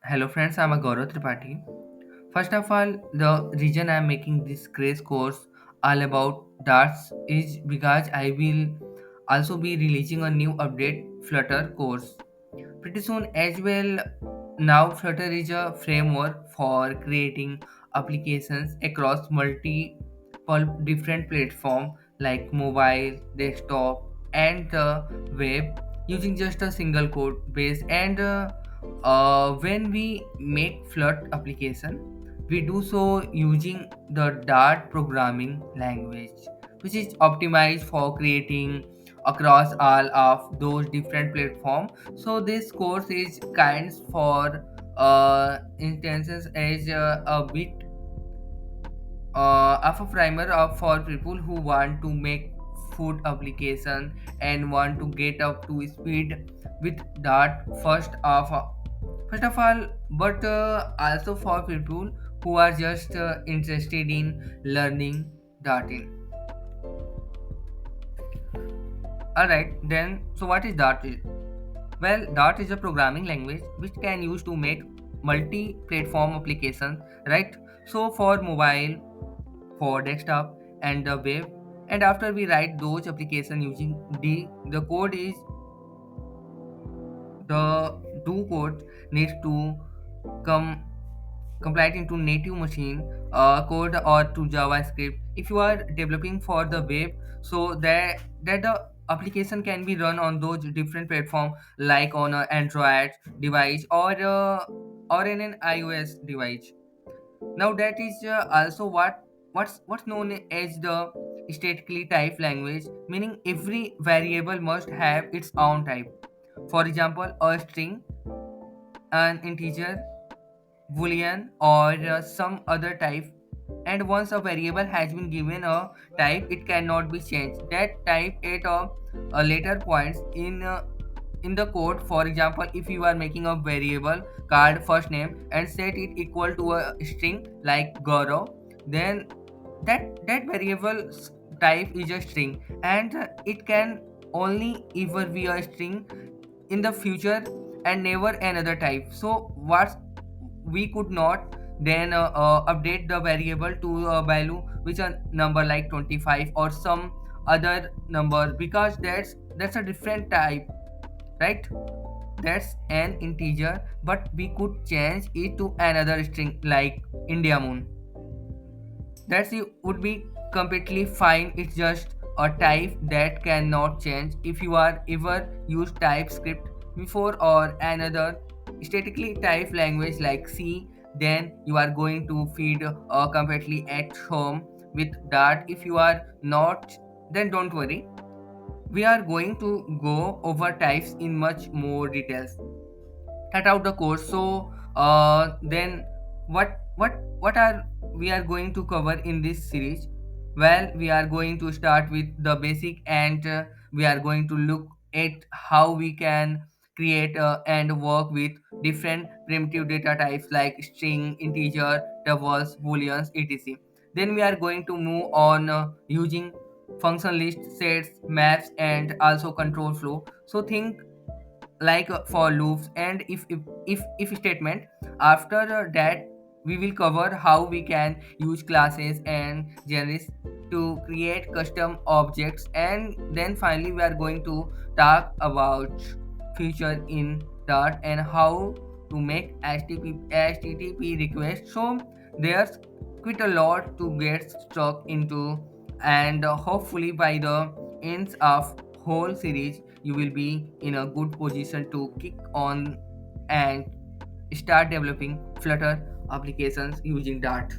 Hello friends, I'm Gaurav Tripathi. First of all, the reason I'm making this craze course all about darts is because I will also be releasing a new update Flutter course pretty soon as well. Now Flutter is a framework for creating applications across multiple different platforms like mobile, desktop, and the web using just a single code base. And when we make Flutter application, we do so using the Dart programming language, which is optimized for creating across all of those different platforms. So this course is kind for instances as a bit of a primer for people who want to make food application and want to get up to speed with Dart first of all, but also for people who are just interested in learning Dart. All right, then. So what is Dart? Well, Dart is a programming language which can use to make multi-platform applications, right? So for mobile, for desktop, and the web. And after we write those applications using the code is the do code needs to come compile into native machine code or to JavaScript. If you are developing for the web, so that the application can be run on those different platforms like on an Android device or in an iOS device. Now that is also what's known as the statically typed language, meaning every variable must have its own type. For example, a string, an integer, boolean, or some other type. And once a variable has been given a type, it cannot be changed that type at a later points in the code. For example, if you are making a variable called first name and set it equal to a string like Gaurav, then that variable's type is a string, and it can only ever be a string in the future and never another type. So what we could not then update the variable to a value which a number like 25 or some other number, because that's a different type, right? That's an integer, but we could change it to another string like India moon. That's it would be completely fine. It's just a type that cannot change. If you are ever used TypeScript before or another statically typed language like C, then you are going to feed completely at home with Dart. If you are not, then don't worry. We are going to go over types in much more details cut out the course. So then what are we are going to cover in this series? Well, we are going to start with the basic, and we are going to look at how we can create and work with different primitive data types like string, integer, doubles, booleans, etc. Then we are going to move on using function list, sets, maps, and also control flow. So think like for loops and if statement. After that, we will cover how we can use classes and genres to create custom objects, and then finally we are going to talk about feature in Dart and how to make http requests. So there's quite a lot to get stuck into, and hopefully by the ends of whole series you will be in a good position to kick on and start developing Flutter applications using Dart.